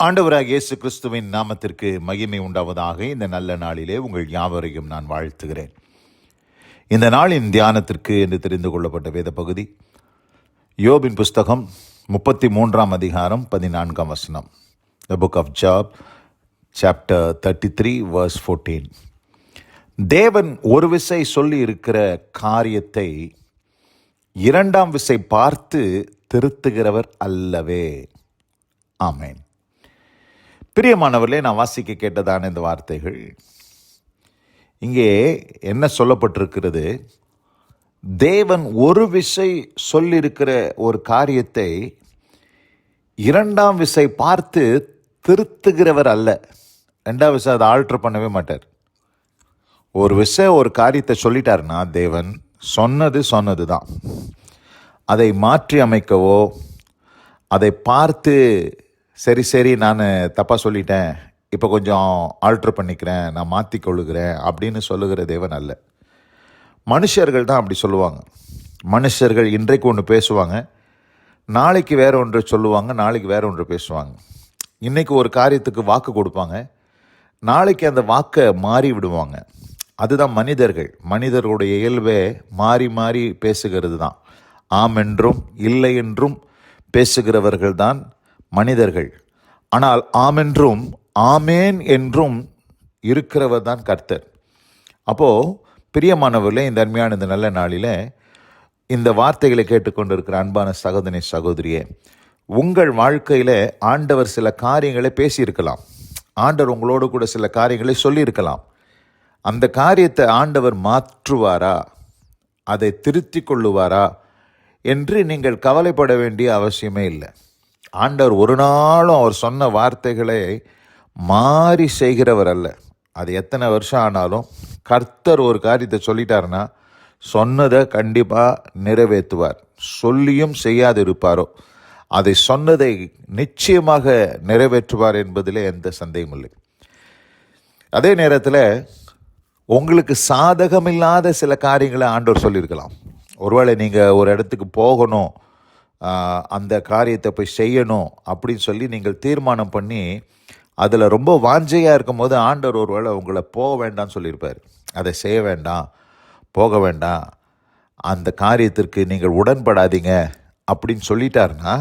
ஆண்டவராகிய இயேசு கிறிஸ்துவின் நாமத்திற்கு மகிமை உண்டாவதாக. இந்த நல்ல நாளிலே உங்கள் யாவரையும் நான் வாழ்த்துகிறேன். இந்த நாளின் தியானத்திற்கு என்று தெரிந்து கொள்ளப்பட்ட வேத பகுதி யோபின் புஸ்தகம் 33 அதிகாரம் 14 வசனம். The book of Job, chapter 33, verse 14. தேவன் ஒரு விசை சொல்லி இருக்கிற காரியத்தை இரண்டாம் விசை பார்த்து திருத்துகிறவர் அல்லவே. ஆமேன். பிரியமானவர்களே, நான் வாசிக்க கேட்டதான இந்த வார்த்தைகள் இங்கே என்ன சொல்லப்பட்டிருக்கிறது? தேவன் ஒரு விசை சொல்லியிருக்கிற ஒரு காரியத்தை இரண்டாம் விசை பார்த்து திருத்துகிறவர் அல்ல. ரெண்டாம் விசை அதை ஆல்டர் பண்ணவே மாட்டார். ஒரு விசை ஒரு காரியத்தை சொல்லிட்டாருன்னா தேவன் சொன்னது தான். அதை மாற்றி அமைக்கவோ, அதை பார்த்து சரி நான் தப்பாக சொல்லிட்டேன், இப்போ கொஞ்சம் ஆல்ட்ரு பண்ணிக்கிறேன், நான் மாற்றி கொள்ளுகிறேன் அப்படின்னு சொல்லுகிற தேவன் அல்ல. மனுஷர்கள் தான் அப்படி சொல்லுவாங்க. மனுஷர்கள் இன்றைக்கு ஒன்று பேசுவாங்க, நாளைக்கு வேற ஒன்று சொல்லுவாங்க, நாளைக்கு வேற ஒன்று பேசுவாங்க. இன்றைக்கு ஒரு காரியத்துக்கு வாக்கு கொடுப்பாங்க, நாளைக்கு அந்த வாக்கை மாறி விடுவாங்க. அதுதான் மனிதர்கள். மனிதர்களுடைய இயல்பே மாறி மாறி பேசுகிறது தான். ஆம் என்றும் இல்லை என்றும் பேசுகிறவர்கள் தான் மனிதர்கள். ஆனால் ஆமென்றும் ஆமேன் என்றும் இருக்கிறவர் தான் கர்த்தர். அப்போது பிரியமானவர்களே, இந்த அருமையான இந்த நல்ல நாளில் இந்த வார்த்தைகளை கேட்டுக்கொண்டிருக்கிற அன்பான சகோதரி சகோதரியே, உங்கள் வாழ்க்கையில் ஆண்டவர் சில காரியங்களை பேசியிருக்கலாம். ஆண்டவர் உங்களோடு கூட சில காரியங்களை சொல்லியிருக்கலாம். அந்த காரியத்தை ஆண்டவர் மாற்றுவாரா, அதை திருத்தி கொள்ளுவாரா என்று நீங்கள் கவலைப்பட வேண்டிய அவசியமே இல்லை. ஆண்டவர் ஒரு நாளும் அவர் சொன்ன வார்த்தைகளை மாறி செய்கிறவர் அல்ல. அது எத்தனை வருஷம் ஆனாலும் கர்த்தர் ஒரு காரியத்தை சொல்லிட்டாருன்னா சொன்னதை கண்டிப்பாக நிறைவேற்றுவார். சொல்லியும் செய்யாது இருப்பாரோ அதை சொன்னதை நிச்சயமாக நிறைவேற்றுவார் என்பதில் எந்த சந்தேகமும் இல்லை. அதே நேரத்தில் உங்களுக்கு சாதகமில்லாத சில காரியங்களை ஆண்டவர் சொல்லியிருக்கலாம். ஒருவேளை நீங்கள் ஒரு இடத்துக்கு போகணும், அந்த காரியத்தை போய் செய்யணும் அப்படின்னு சொல்லி நீங்கள் தீர்மானம் பண்ணி அதில் ரொம்ப வாஞ்சையாக இருக்கும் போது ஆண்டவர் ஒருவேளை உங்களை போக வேண்டாம்னு சொல்லியிருப்பார். அதை செய்ய வேண்டாம், போக வேண்டாம், அந்த காரியத்திற்கு நீங்கள் உடன்படாதீங்க அப்படின்னு சொல்லிட்டாருன்னா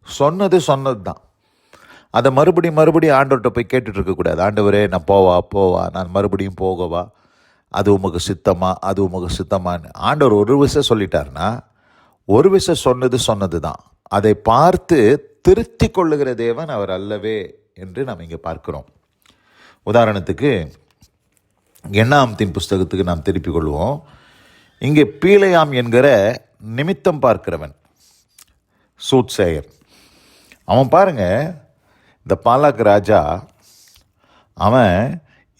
சொன்னது தான். அதை மறுபடியும் ஆண்டவர்கிட்ட போய் கேட்டுட்டு இருக்கக்கூடாது. ஆண்டவரே, நான் போவா நான் மறுபடியும் போகவா, அது உமக்கு சித்தமான்னு ஆண்டவர் ஒரு விஷயம் சொல்லிட்டாருன்னா ஒரு விஷயம் சொன்னது தான். அதை பார்த்து திருத்தி கொள்ளுகிற தேவன் அவர் அல்லவே என்று நாம் இங்கே பார்க்கிறோம். உதாரணத்துக்கு எண்ணாமத்தின் புஸ்தகத்துக்கு நாம் திருப்பிக் கொள்வோம். இங்கே பீலையாம் என்கிற நிமித்தம் பார்க்கிறவன், சூட்சேயர், அவன் பாருங்க, இந்த பாலாக் ராஜா அவன்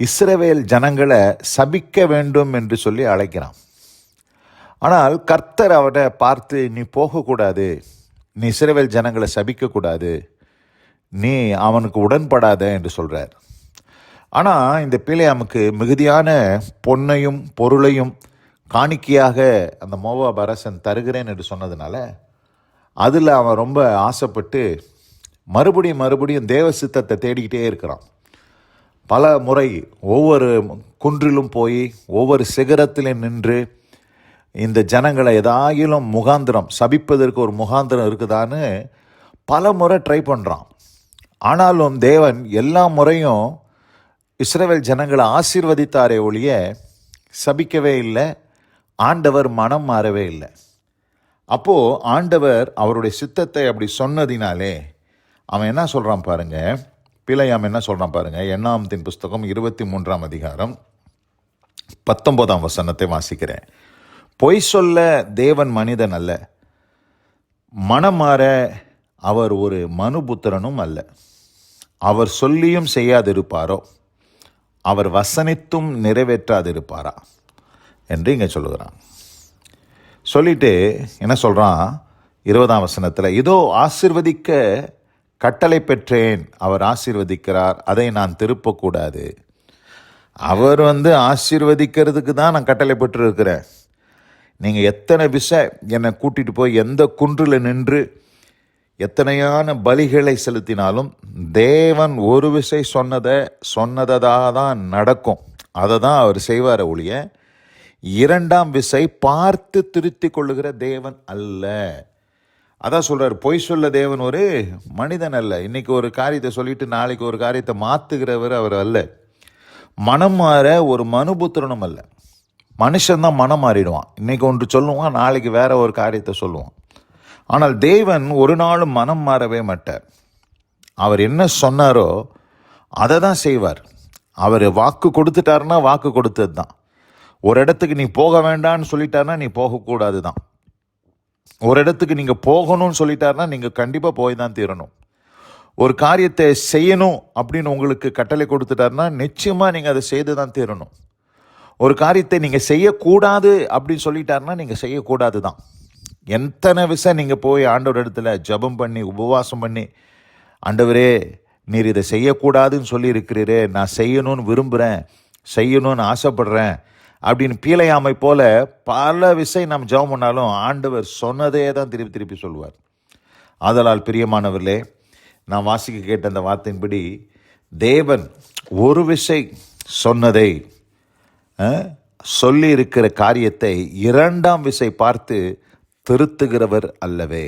இஸ்ரவேல் ஜனங்களை சபிக்க வேண்டும் என்று சொல்லி அழைக்கிறான். ஆனால் கர்த்தர் அவனை பார்த்து, நீ போகக்கூடாது, நீ இஸ்ரவேல் ஜனங்களை சபிக்கக்கூடாது, நீ அவனுக்கு உடன்படாத என்று சொல்கிறார். ஆனால் இந்த பிலேயாமுக்கு மிகுதியான பொன்னையும் பொருளையும் காணிக்கையாக அந்த மோவாப் அரசன் தருகிறேன் என்று சொன்னதுனால அதில் அவன் ரொம்ப ஆசைப்பட்டு மறுபடியும் தேவ சித்தத்தை தேடிக்கிட்டே இருக்கிறான். பல முறை ஒவ்வொரு குன்றிலும் போய் ஒவ்வொரு சிகரத்திலும் நின்று இந்த ஜனங்களை ஏதாயிலும் முகாந்திரம் சபிப்பதற்கு ஒரு முகாந்திரம் இருக்குதான்னு பல முறை ட்ரை பண்ணுறான். ஆனாலும் தேவன் எல்லா முறையும் இஸ்ரவேல் ஜனங்களை ஆசீர்வதித்தாரே ஒழிய சபிக்கவே இல்லை. ஆண்டவர் மனம் மாறவே இல்லை. அப்போது ஆண்டவர் அவருடைய சித்தத்தை அப்படி சொன்னதினாலே அவன் என்ன சொல்கிறான் பாருங்க, பிலேயாம் என்ன சொல்கிறான் பாருங்க. எண்ணாமத்தின் புஸ்தகம் 23 அதிகாரம் 19 வசனத்தை வாசிக்கிறேன். பொய் சொல்ல தேவன் மனிதன் அல்ல, மனமாற அவர் ஒரு மனுபுத்திரனும் அல்ல. அவர் சொல்லியும் செய்யாதிருப்பாரோ, அவர் வசனித்தும் நிறைவேற்றாதிருப்பாரா என்று இங்கே சொல்லுகிறான். சொல்லிட்டு என்ன சொல்கிறான் 20 வசனத்தில், இதோ ஆசீர்வதிக்க கட்டளை பெற்றேன், அவர் ஆசீர்வதிக்கிறார், அதை நான் திருப்பக்கூடாது. அவர் ஆசீர்வதிக்கிறதுக்கு தான் நான் கட்டளை பெற்றிருக்கிறேன். நீங்கள் எத்தனை என்னை கூட்டிகிட்டு போய் எந்த குன்றில் நின்று எத்தனையான பலிகளை செலுத்தினாலும் தேவன் ஒரு விசை சொன்னதாக தான் நடக்கும். அதை தான் அவர் செய்வார் ஒழிய இரண்டாம் விசை பார்த்து திருத்தி கொள்ளுகிற தேவன் அல்ல. அதான் சொல்கிறார், பொய் சொல்ல தேவன் ஒரு மனிதன் அல்ல. இன்றைக்கி ஒரு காரியத்தை சொல்லிட்டு நாளைக்கு ஒரு காரியத்தை மாற்றுகிறவர் அவர் அல்ல. மனம் மாற ஒரு மனுபுத்திரனும் அல்ல. மனுஷன்தான் மனம் மாறிடுவான். இன்றைக்கி ஒன்று சொல்லுவான், நாளைக்கு வேற ஒரு காரியத்தை சொல்லுவான். ஆனால் தேவன் ஒரு நாளும் மனம் மாறவே மாட்டார். அவர் என்ன சொன்னாரோ அதை தான் செய்வார். அவர் வாக்கு கொடுத்துட்டாருன்னா வாக்கு கொடுத்தது தான். ஒரு இடத்துக்கு நீ போக வேண்டான்னு சொல்லிட்டாருன்னா நீ போகக்கூடாது தான். ஒரு இடத்துக்கு நீங்கள் போகணும்னு சொல்லிட்டாருன்னா நீங்கள் கண்டிப்பாக போய் தான் தீரணும். ஒரு காரியத்தை செய்யணும் அப்படின்னு உங்களுக்கு கட்டளை கொடுத்துட்டாருன்னா நிச்சயமாக நீங்கள் அதை செய்து தான் தீரணும். ஒரு காரியத்தை நீங்கள் செய்யக்கூடாது அப்படின்னு சொல்லிட்டாருன்னா நீங்கள் செய்யக்கூடாது தான். எத்தனை விஷயம் நீங்கள் போய் ஆண்டவர் இடத்துல ஜெபம் பண்ணி உபவாசம் பண்ணி, ஆண்டவரே நீர் இதை செய்யக்கூடாதுன்னு சொல்லியிருக்கிறீரே, நான் செய்யணும்னு விரும்புகிறேன், செய்யணும்னு ஆசைப்படுறேன் அப்படின்னு பீலையாமை போல பல விஷயம் நம்ம ஜெபம் பண்ணாலும் ஆண்டவர் சொன்னதே தான் திருப்பி திருப்பி சொல்லுவார். ஆதலால் பிரியமானவர்களே, நான் வாசிக்க கேட்ட அந்த வார்த்தையின்படி தேவன் ஒரு விசை சொன்னதை சொல்லி இருக்கிற காரியத்தை இரண்டாம் விசை பார்த்து திருத்துகிறவர் அல்லவே.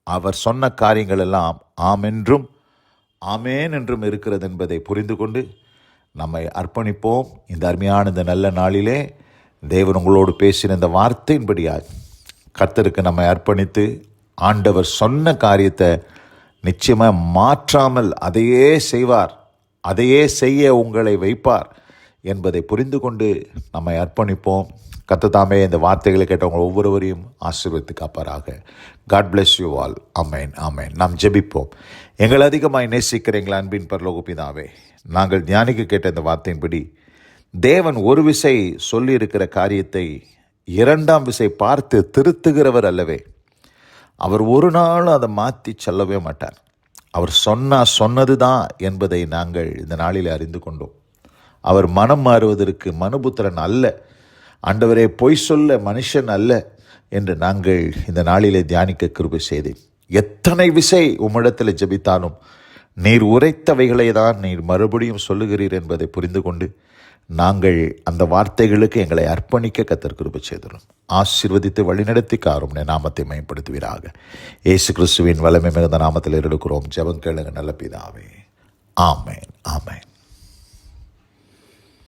அவர் சொன்ன காரியங்கள் எல்லாம் ஆமென்றும் ஆமேன் என்றும் இருக்கிறது என்பதை புரிந்து கொண்டு நம்மை அர்ப்பணிப்போம். இந்த அருமையான இந்த நல்ல நாளிலே தேவன் உங்களோடு பேசின இந்த வார்த்தையின்படியாக கர்த்தருக்கு நம்மை அர்ப்பணித்து ஆண்டவர் சொன்ன காரியத்தை நிச்சயமாக மாற்றாமல் அதையே செய்வார், அதையே செய்ய உங்களை வைப்பார் என்பதை புரிந்து கொண்டு நம்மை அர்ப்பணிப்போம். கர்த்தர் இந்த வார்த்தைகளை கேட்டவங்க ஒவ்வொருவரையும் ஆசீர்வதித்து காப்பாராக. God bless you all. Amen amen. நாம் ஜெபிப்போம். எங்கள் அதிகமாய் நேசிக்கிற எங்கள் அன்பின் பரலோக பிதாவே, நாங்கள் தியானிக்க கேட்ட இந்த வார்த்தையின்படி தேவன் ஒரு விசை சொல்லியிருக்கிற காரியத்தை இரண்டாம் விசை பார்த்து திருத்துகிறவர் அல்லவே. அவர் ஒரு நாளும் அதை மாற்றி சொல்லவே மாட்டார். அவர் சொன்னது தான் என்பதை நாங்கள் இந்த நாளில் அறிந்து கொண்டோம். அவர் மனம் மாறுவதற்கு மனுபுத்திரன் அல்ல. ஆண்டவரே பொய் சொல்ல மனுஷன் அல்ல என்று நாங்கள் இந்த நாளிலே தியானிக்க கிருபை செய்தேன். எத்தனை விசை உம்மிடத்தில் ஜெபித்தாலும் நீர் உரைத்தவைகளை தான் நீர் மறுபடியும் சொல்லுகிறீர் என்பதை புரிந்து கொண்டு நாங்கள் அந்த வார்த்தைகளுக்கு எங்களை அர்ப்பணிக்க கர்த்தர் கிருபை செய்துள்ளோம். ஆசீர்வதித்து வழிநடத்தி காரும் நாமத்தை மேம்படுத்துவீராக. இயேசு கிறிஸ்துவின் வல்லமை மிகுந்த நாமத்தில் எடுக்கிறோம். ஜெபம் கேளுங்க நல்ல பிதாவே. ஆமேன் ஆமேன்.